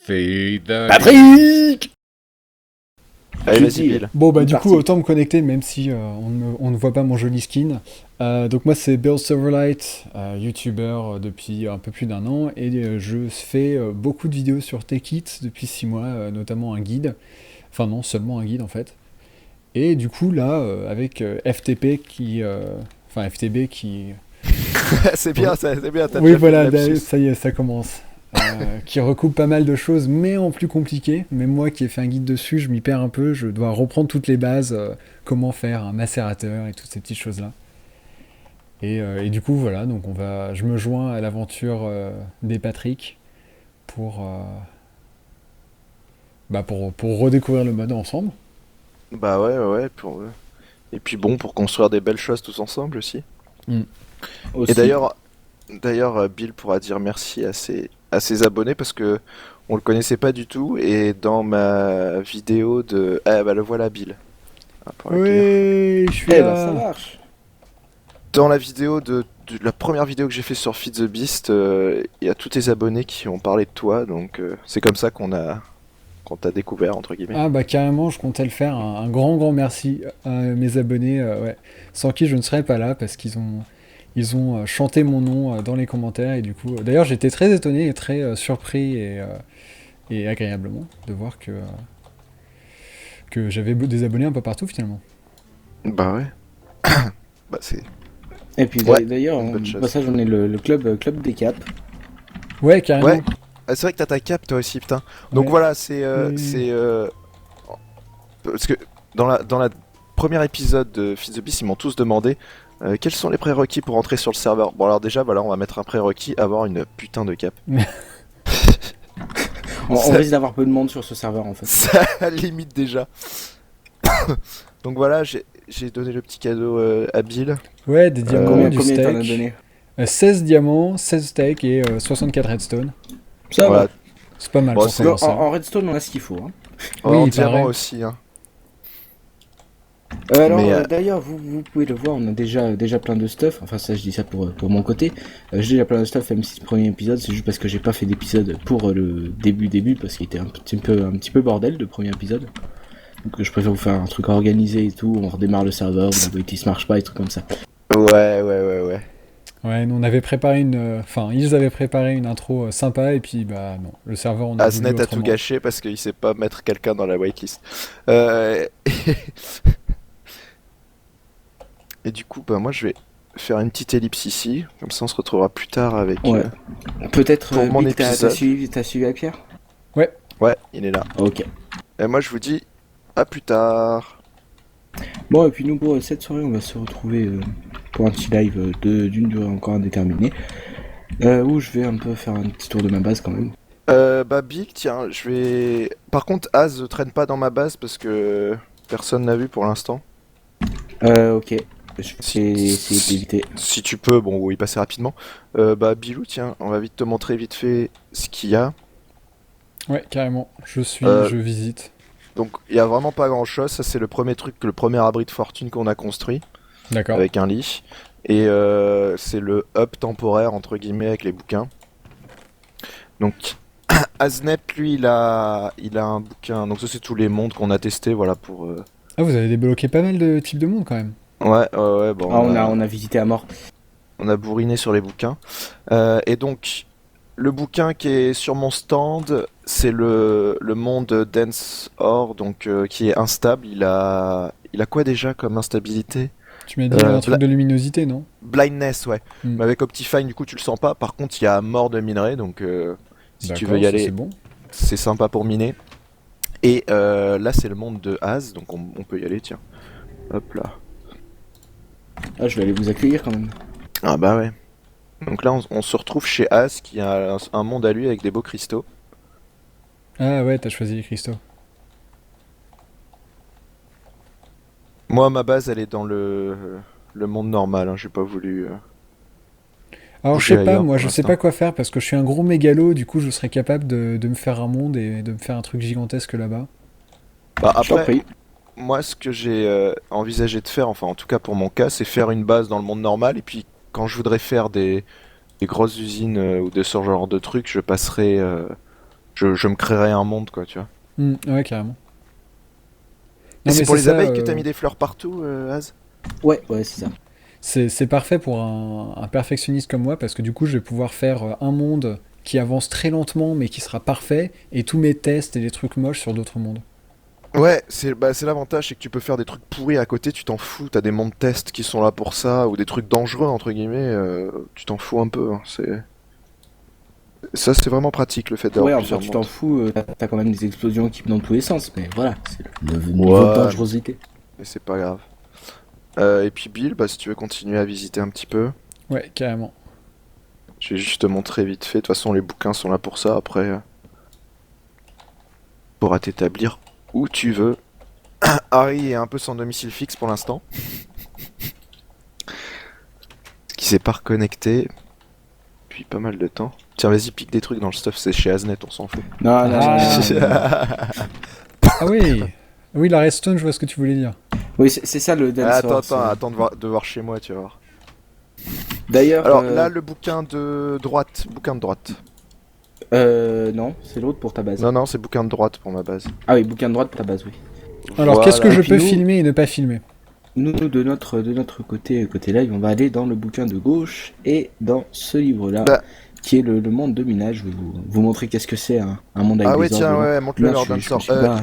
Feed the Patrick. Allez, vas-y, Bill. Bon, bah, C'est du parti. coup, autant me connecter, même si on ne voit pas mon joli skin. Donc, moi, c'est Bill Silverlight, YouTuber depuis un peu plus d'1 an, et je fais beaucoup de vidéos sur TechIt depuis 6 mois, notamment un guide. Enfin, non, seulement un guide en fait. Et du coup, là, avec FTP qui. Enfin, FTB qui. C'est bien, c'est bien. T'as Oui, déjà fait voilà, le lapsus. ça y est, ça commence. Qui recoupe pas mal de choses, mais en plus compliqué. Même moi qui ai fait un guide dessus, je m'y perds un peu. Je dois reprendre toutes les bases, comment faire un macérateur et toutes ces petites choses-là. Et du coup, voilà, donc je me joins à l'aventure des Patrick pour, pour redécouvrir le mode ensemble. Bah ouais. Et puis bon, pour construire des belles choses tous ensemble aussi. Aussi. Et d'ailleurs, Bill pourra dire merci à ses abonnés parce que on le connaissait pas du tout. Et dans ma vidéo de... Ah bah le voilà, Bill. Ah, pour l'accueillir. Oui, je suis Eh là. bah ça marche. Dans la vidéo de la première vidéo que j'ai fait sur Feed the Beast, il y a tous tes abonnés qui ont parlé de toi. Donc c'est comme ça qu'on t'a découvert, entre guillemets. Ah bah carrément, je comptais le faire. Un grand merci à mes abonnés, ouais. Sans qui je ne serais pas là parce qu'ils ont chanté mon nom dans les commentaires et du coup, d'ailleurs j'étais très étonné et très surpris et agréablement de voir que j'avais des abonnés un peu partout finalement. Bah ouais. Bah c'est... Et puis Ouais, d'ailleurs, une bonne au chose. passage, on est le club des caps. Ouais, carrément. Ouais. Ah, c'est vrai que t'as ta cape toi aussi, putain. Donc Ouais. voilà, Oui. parce que dans la premier épisode de Feed the Beast, ils m'ont tous demandé quels sont les prérequis pour entrer sur le serveur. Bon alors déjà, voilà, on va mettre un prérequis, avoir une putain de cape. On Ça- risque d'avoir peu de monde sur ce serveur en fait. Ça limite déjà. Donc voilà, j'ai donné le petit cadeau à Bill. Ouais, des diamants, du Combien t'en as steak. donné? 16 diamants, 16 steaks et 64 redstone. Ça Voilà. va. C'est pas mal Bon, pour c'est- commencer. En redstone, on a ce qu'il faut. Hein. Oui, En il diamant paraît. aussi, hein. Alors Mais, d'ailleurs, vous pouvez le voir, on a déjà plein de stuff. Enfin ça, je dis ça pour mon côté. J'ai déjà plein de stuff, même si le premier épisode, c'est juste parce que j'ai pas fait d'épisode pour le début, parce qu'il était un petit peu bordel le premier épisode. Donc je préfère vous faire un truc organisé et tout. On redémarre le serveur, la Voitis marche pas, et trucs comme ça. Ouais. Ouais, nous on avait préparé enfin, ils avaient préparé une intro sympa et puis bah non, le serveur on a voulu Aznet a tout autrement. gâché parce qu'il sait pas mettre quelqu'un dans la whitelist. Et du coup, bah moi je vais faire une petite ellipse ici, comme ça on se retrouvera plus tard avec... Ouais. Peut-être Pour mon Vic, t'as épisode. suivi avec Pierre? Ouais, il est là. Ok. Et moi je vous dis à plus tard. Bon, et puis nous, pour cette soirée, on va se retrouver pour un petit live d'une durée encore indéterminée. Où je vais un peu faire un petit tour de ma base quand même. Bah Big, tiens, je vais... Par contre, Az traîne pas dans ma base parce que personne l'a vu pour l'instant. Ok. Je vais essayer d'éviter. Si tu peux, bon, oui, passer rapidement. Bah Bilou, tiens, on va vite te montrer vite fait ce qu'il y a. Ouais, carrément. Je visite. Donc il y a vraiment pas grand chose, ça c'est le premier truc, le premier abri de fortune qu'on a construit D'accord. avec un lit. Et c'est le hub temporaire entre guillemets avec les bouquins. Donc Aznep lui il a un bouquin, donc ça c'est tous les mondes qu'on a testés, voilà pour... Ah, vous avez débloqué pas mal de types de monde quand même. Ouais, bon, Ah, on a visité à mort. on a bourriné sur les bouquins. Et donc le bouquin qui est sur mon stand, c'est le monde Dense Ore, donc qui est instable. Il a quoi déjà comme instabilité? Tu m'as dit un truc Bla- de luminosité, non? Blindness, ouais. Hmm. Mais avec Optifine, du coup, tu le sens pas. Par contre, il y a mort de minerai, donc si tu veux y D'accord, ça, aller, c'est bon. c'est sympa pour miner. Et là, c'est le monde de Az, donc on peut y aller, tiens. Hop là. Ah, je vais aller vous accueillir quand même. Ah bah ouais. Donc là, on se retrouve chez Az, qui a un monde à lui avec des beaux cristaux. Ah ouais, t'as choisi les cristaux. Moi, ma base, elle est dans le monde normal, hein. J'ai pas voulu... Alors je bouger sais pas, ailleurs moi pour je sais l'instant. pas quoi faire parce que je suis un gros mégalo, du coup je serais capable de me faire un monde et de me faire un truc gigantesque là-bas. Bah Je t'en après, prie. moi, ce que j'ai envisagé de faire, enfin en tout cas pour mon cas, c'est faire une base dans le monde normal et puis quand je voudrais faire des grosses usines ou de ce genre de trucs, je passerai Je me créerais un monde, quoi, tu vois. Ouais, carrément. Et Non, c'est mais pour c'est les ça, abeilles que t'as mis des fleurs partout, Az? Ouais, c'est ça. c'est parfait pour un perfectionniste comme moi, parce que du coup, je vais pouvoir faire un monde qui avance très lentement, mais qui sera parfait, et tous mes tests et les trucs moches sur d'autres mondes. Ouais, c'est l'avantage, c'est que tu peux faire des trucs pourris à côté, tu t'en fous, t'as des mondes tests qui sont là pour ça, ou des trucs dangereux, entre guillemets, tu t'en fous un peu, hein, Ça, c'est vraiment pratique, le fait d'avoir Ouais, enfin, plusieurs tu t'en mondes. fous, t'as quand même des explosions qui vont dans tous les sens, mais voilà, c'est le niveau de Ouais, dangerosité. mais c'est pas grave. Et puis Bill, bah, si tu veux continuer à visiter un petit peu, Ouais, carrément. je vais juste te montrer vite fait, de toute façon, les bouquins sont là pour ça, après, tu pourras t'établir où tu veux. Harry est un peu sans domicile fixe pour l'instant, parce qu'il s'est pas reconnecté depuis pas mal de temps. Tiens, vas-y, pique des trucs dans le stuff, c'est chez Aznet, on s'en fout. Non, non, non, Ah. non, non, non. Ah oui, oui, la redstone, je vois ce que tu voulais dire. Oui, c'est ça le Ah, Dance Horse. attends de voir chez moi, tu vas voir. D'ailleurs, Alors là, le bouquin de droite, non, c'est l'autre pour ta base. Non, non, c'est bouquin de droite pour ma base. Ah oui, bouquin de droite pour ta base, oui. Alors, Voilà. qu'est-ce que Et je puis peux nous- filmer et ne pas filmer? Nous, de notre côté live, on va aller dans le bouquin de gauche et dans ce livre-là, Bah. qui est le monde de minage. Je vais vous montrer qu'est-ce que c'est un monde avec Ah ouais, des tiens, ordres. ouais, montre-le Merde, leur je me Dancer. suis pas-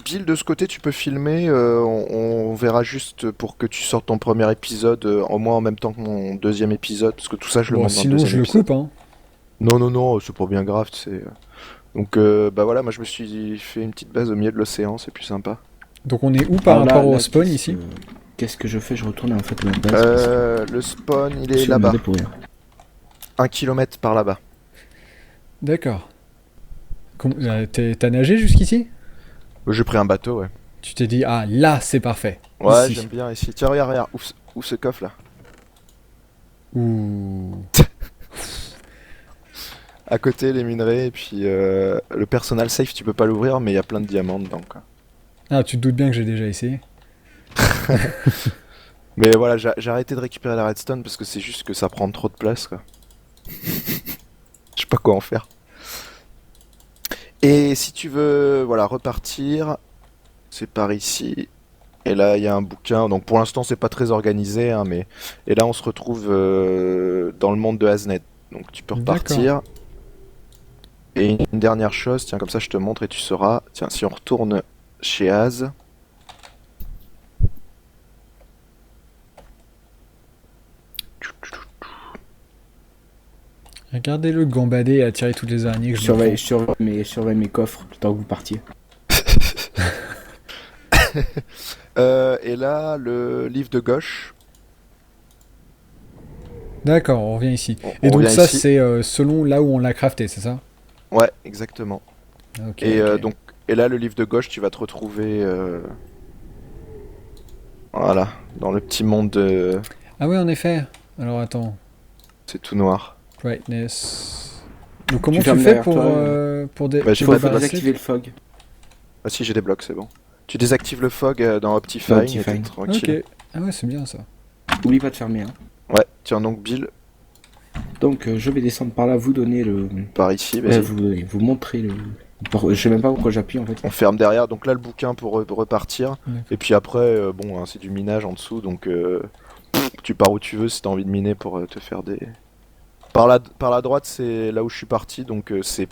Bill, de ce côté, tu peux filmer. On verra juste pour que tu sortes ton premier épisode, au moins en même temps que mon deuxième épisode, parce que tout ça, je le Bon, montre dans le sinon, deuxième je le épisode. coupe, hein. Non, c'est pas bien grave, tu sais. Donc, bah voilà, moi je me suis fait une petite base au milieu de l'océan, c'est plus sympa. Donc, on est où par Alors là, rapport au là, spawn qu'est-ce ici? qu'est-ce que je fais? Je retourne en fait à ma base. parce que Le spawn, il je est suis là-bas, emmerdé pour rien. 1 kilomètre par là-bas. D'accord. T'as nagé jusqu'ici? J'ai pris un bateau, ouais. Tu t'es dit, ah, là, c'est parfait. Ouais, Ici. j'aime bien ici. Tiens, regarde, ouvre ce coffre là. Ouh. À côté, les minerais, et puis le personal safe, tu peux pas l'ouvrir, mais il y a plein de diamants dedans, quoi. Ah, tu te doutes bien que j'ai déjà essayé. Mais voilà, j'ai arrêté de récupérer la redstone parce que c'est juste que ça prend trop de place, quoi. Je sais pas quoi en faire. Et si tu veux, voilà, repartir, c'est par ici. Et là, il y a un bouquin. Donc pour l'instant, c'est pas très organisé, hein, mais et là, on se retrouve dans le monde de Haznet. Donc tu peux repartir. Et une dernière chose, tiens, comme ça, je te montre et tu sauras. Tiens, si on retourne chez Az. Regardez-le gambader et attirer toutes les araignées que Je je me surveille mes coffres le temps que vous partiez. Et là, le livre de gauche. D'accord, on revient ici. On Et donc revient ça, ici. c'est selon là où on l'a crafté, c'est ça? Ouais, exactement. Ok, Et ok. donc, et là, le livre de gauche, tu vas te retrouver, voilà, dans le petit monde de... Ah ouais, en effet. Alors attends. C'est tout noir. Brightness. Donc comment tu fermes fais derrière pour, toi, Bah, te j'ai Il pas faut fait désactiver le fog. Ah si, j'ai des blocs, c'est bon. Tu désactives le fog dans Optifine Dans et t'es Optifine. tranquille. Ok. Ah ouais, c'est bien ça. Oublie pas de fermer. Hein. Ouais, tiens donc Bill, Donc je vais descendre par là, vous donner le. par ici, vas-y. Vous montrer le. Je sais même pas pourquoi j'appuie en fait. On ferme derrière, donc là le bouquin pour repartir. D'accord. Et puis après, bon, hein, c'est du minage en dessous, donc tu pars où tu veux si t'as envie de miner pour te faire des... Par la droite, c'est là où je suis parti, donc c'est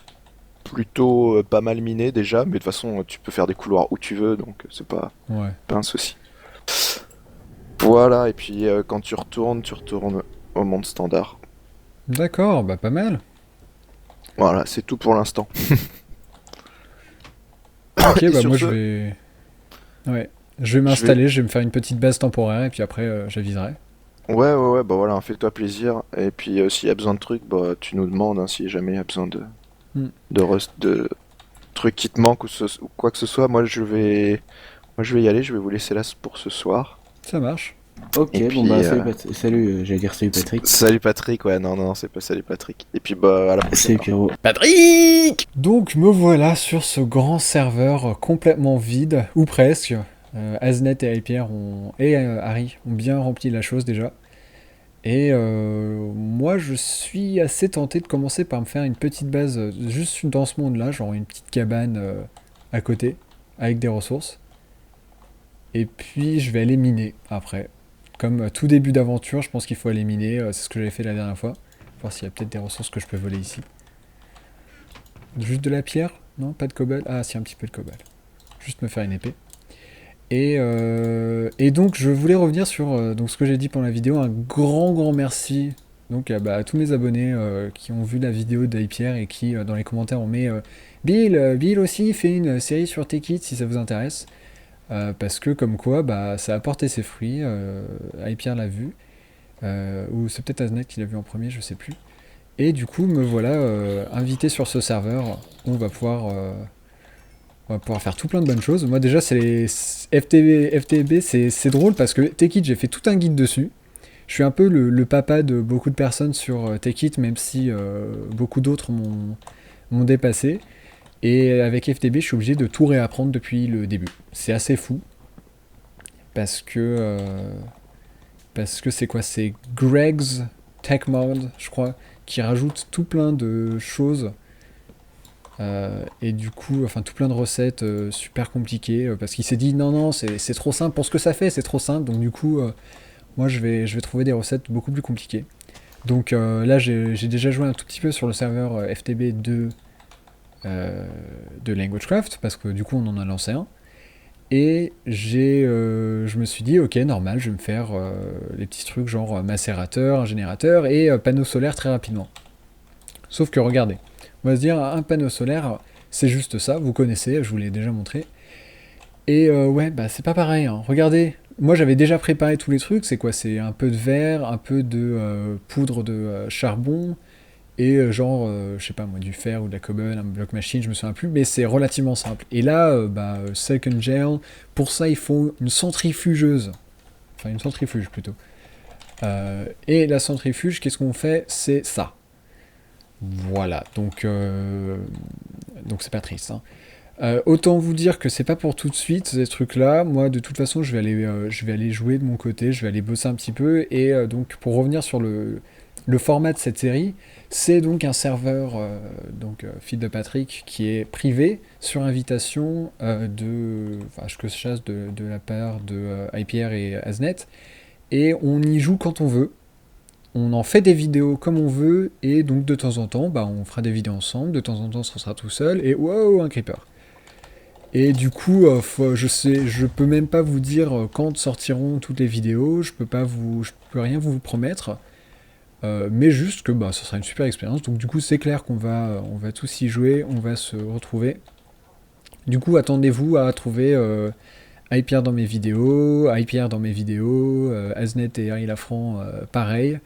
plutôt pas mal miné déjà, mais de toute façon, tu peux faire des couloirs où tu veux, donc c'est pas Ouais. un souci. Voilà, et puis quand tu retournes au monde standard. D'accord, bah pas mal. Voilà, c'est tout pour l'instant. Ok, Et bah sur moi ce- je vais... Ouais. Je vais m'installer, je vais me faire une petite base temporaire et puis après j'aviserai. Ouais, bah voilà, fais-toi plaisir. Et puis s'il y a besoin de trucs, bah tu nous demandes, hein, si jamais il y a besoin Hmm. de trucs qui te manquent ou quoi que ce soit. Moi je vais y aller, je vais vous laisser là pour ce soir. Ça marche. Ok, Et bon puis, bah salut, j'allais dire salut Patrick. Salut Patrick, ouais, non, c'est pas salut Patrick. Et puis bah à la prochaine. Salut Pierrot. Patrick! Donc me voilà sur ce grand serveur complètement vide, ou presque. Aznet et Hyper et Harry ont bien rempli la chose déjà. Et moi, je suis assez tenté de commencer par me faire une petite base, juste dans ce monde-là, genre une petite cabane à côté, avec des ressources. Et puis, je vais aller miner après. Comme tout début d'aventure, je pense qu'il faut aller miner. C'est ce que j'avais fait la dernière fois. Voir s'il y a peut-être des ressources que je peux voler ici. Juste de la pierre? Non, pas de cobble? Ah, si, un petit peu de cobble. Juste me faire une épée. Et donc, je voulais revenir sur donc, ce que j'ai dit pendant la vidéo. Un grand merci donc, à tous mes abonnés qui ont vu la vidéo d'Aipierre et qui, dans les commentaires, ont mis Bill aussi fait une série sur Tekit si ça vous intéresse. Parce que, comme quoi, ça a porté ses fruits. Aipierre l'a vu. Ou c'est peut-être Aznet qui l'a vu en premier, je sais plus. Et du coup, me voilà invité sur ce serveur où on va pouvoir faire tout plein de bonnes choses. Moi déjà, c'est les FTB, c'est drôle parce que Tekit, j'ai fait tout un guide dessus. Je suis un peu le papa de beaucoup de personnes sur Tekit, même si beaucoup d'autres m'ont dépassé. Et avec FTB, je suis obligé de tout réapprendre depuis le début. C'est assez fou. Parce que... parce que c'est quoi? C'est Greg's Tech Mode, je crois, qui rajoute tout plein de choses. Et du coup, enfin tout plein de recettes super compliquées parce qu'il s'est dit non, c'est trop simple pour ce que ça fait, c'est trop simple. Donc du coup, moi je vais trouver des recettes beaucoup plus compliquées. Donc là, j'ai déjà joué un tout petit peu sur le serveur FTB de LanguageCraft parce que du coup, on en a lancé un. Et je me suis dit, ok, normal, je vais me faire les petits trucs genre macérateur, un générateur et panneau solaire très rapidement. Sauf que regardez, on va se dire, un panneau solaire, c'est juste ça, vous connaissez, je vous l'ai déjà montré. Et ouais, c'est pas pareil, hein. Regardez, moi j'avais déjà préparé tous les trucs, c'est quoi? C'est un peu de verre, un peu de poudre de charbon, et je sais pas moi, du fer ou de la cobble, un bloc machine, je me souviens plus, mais c'est relativement simple. Et là, Second Gel, pour ça il faut une centrifugeuse, enfin une centrifuge plutôt. Et la centrifuge, qu'est-ce qu'on fait? C'est ça. Voilà, donc c'est pas triste. Hein. Autant vous dire que c'est pas pour tout de suite ces trucs-là. Moi, de toute façon, je vais aller jouer de mon côté, je vais aller bosser un petit peu. Et donc, pour revenir sur le format de cette série, c'est donc un serveur, Feed de Patrick, qui est privé sur invitation que je chasse de la part de IPR et Aznet. Et on y joue quand on veut. On en fait des vidéos comme on veut, et donc de temps en temps, on fera des vidéos ensemble, de temps en temps, ça sera tout seul, et wow, un creeper. Et du coup, je peux même pas vous dire quand sortiront toutes les vidéos, je peux rien vous promettre, mais juste que ce sera une super expérience. Donc du coup, c'est clair on va tous y jouer, on va se retrouver. Du coup, attendez-vous à trouver iPierre dans mes vidéos, iPierre dans mes vidéos, Aznet et Harry Lafranc pareil.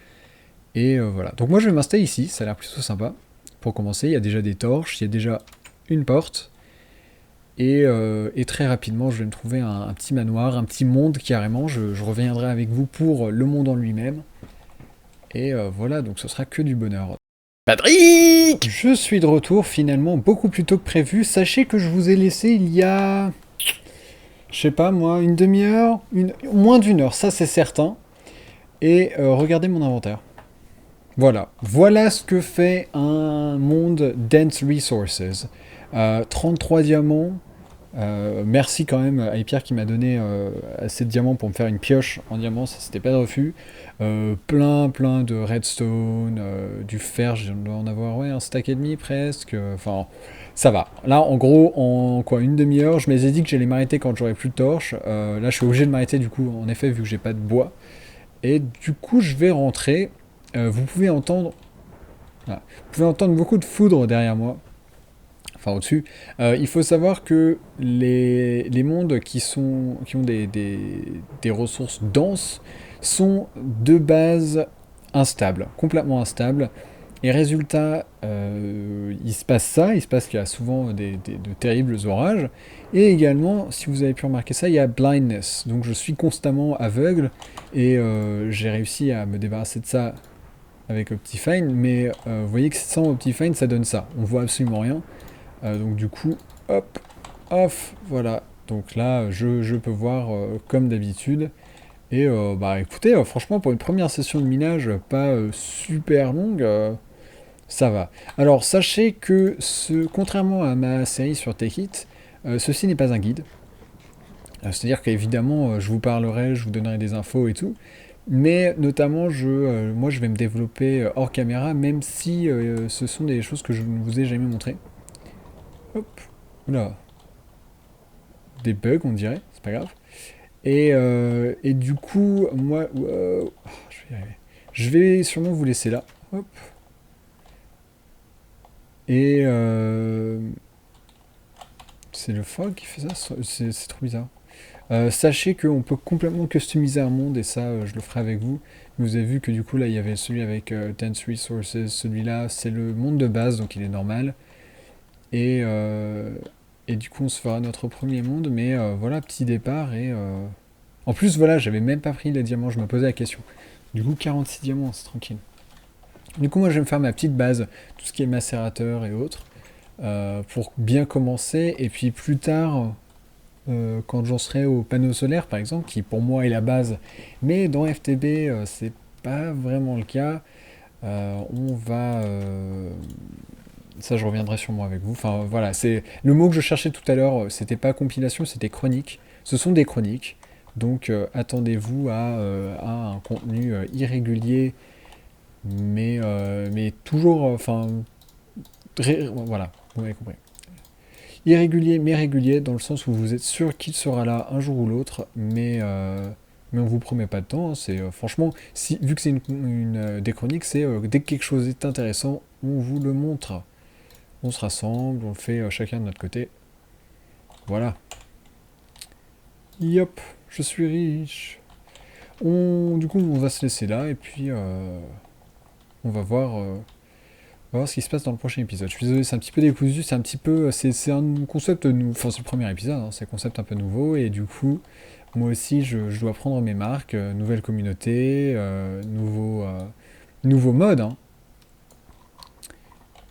Et voilà. Donc moi je vais m'installer ici, ça a l'air plutôt sympa. Pour commencer, il y a déjà des torches, il y a déjà une porte. Et très rapidement, je vais me trouver un petit manoir, un petit monde carrément. Je reviendrai avec vous pour le monde en lui-même. Et voilà, donc ce sera que du bonheur. Patrick! Je suis de retour finalement beaucoup plus tôt que prévu. Sachez que je vous ai laissé il y a... Je sais pas moi, une demi-heure, moins d'une heure, ça c'est certain. Et regardez mon inventaire. Voilà ce que fait un monde Dense Resources. 33 diamants. Merci quand même à Pierre qui m'a donné assez de diamants pour me faire une pioche en diamant, ça c'était pas de refus. Plein de redstone, du fer, je dois en avoir un stack et demi presque. Enfin, ça va. Là, en gros, en une demi-heure, je m'étais dit que j'allais m'arrêter quand j'aurais plus de torches. Là, je suis obligé de m'arrêter du coup, en effet, vu que j'ai pas de bois. Et du coup, je vais rentrer. Vous pouvez entendre beaucoup de foudre derrière moi. Enfin, au-dessus. Il faut savoir que les mondes qui ont des ressources denses sont de base instables, complètement instables. Et résultat, il se passe qu'il y a souvent de terribles orages. Et également, si vous avez pu remarquer ça, il y a blindness. Donc je suis constamment aveugle. Et j'ai réussi à me débarrasser de ça avec Optifine. Mais vous voyez que sans Optifine, ça donne ça. On voit absolument rien. Donc du coup, hop, off, voilà. Donc là, je peux voir comme d'habitude. Et bah écoutez, franchement, pour une première session de minage pas super longue, ça va. Alors sachez que contrairement à ma série sur Techit, ceci n'est pas un guide. C'est-à-dire qu'évidemment, je vous parlerai, je vous donnerai des infos et tout. Mais notamment, moi, je vais me développer hors caméra, même si ce sont des choses que je ne vous ai jamais montrées. Hop, oula, des bugs, on dirait, c'est pas grave. Et du coup, moi, je vais y arriver. Je vais sûrement vous laisser là. Hop. Et c'est le fog qui fait ça. C'est trop bizarre. Sachez qu'on peut complètement customiser un monde et ça je le ferai avec vous. Vous avez vu que du coup là il y avait celui avec Dense Resources, celui-là c'est le monde de base donc il est normal. Et, euh, et du coup on se fera notre premier monde mais voilà petit départ et en plus voilà j'avais même pas pris les diamants, je me posais la question. Du coup 46 diamants c'est tranquille. Du coup moi je vais me faire ma petite base, tout ce qui est macérateur et autres, pour bien commencer et puis plus tard quand j'en serai au panneau solaire par exemple, qui pour moi est la base, mais dans FTB c'est pas vraiment le cas. On va. Ça, je reviendrai sûrement avec vous. Enfin voilà, c'est le mot que je cherchais tout à l'heure, c'était pas compilation, c'était chronique. Ce sont des chroniques, donc attendez-vous à un contenu irrégulier, mais toujours. Enfin, voilà, vous m'avez compris. Irrégulier mais régulier dans le sens où vous êtes sûr qu'il sera là un jour ou l'autre, mais on vous promet pas de temps. Hein, c'est franchement, vu que c'est des chroniques, c'est dès que quelque chose est intéressant, on vous le montre. On se rassemble, on le fait chacun de notre côté. Voilà. Yop, je suis riche. Du coup, on va se laisser là et puis on va voir. On va voir ce qui se passe dans le prochain épisode. Je suis désolé, c'est un petit peu décousu, c'est un petit peu. C'est un concept nouveau. Enfin, c'est le premier épisode, hein, c'est un concept un peu nouveau. Et du coup, moi aussi, je dois prendre mes marques. Nouvelle communauté, nouveau mode. Hein.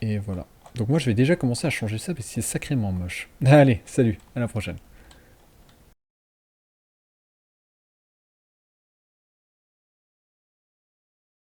Et voilà. Donc, moi, je vais déjà commencer à changer ça parce que c'est sacrément moche. Allez, salut, à la prochaine.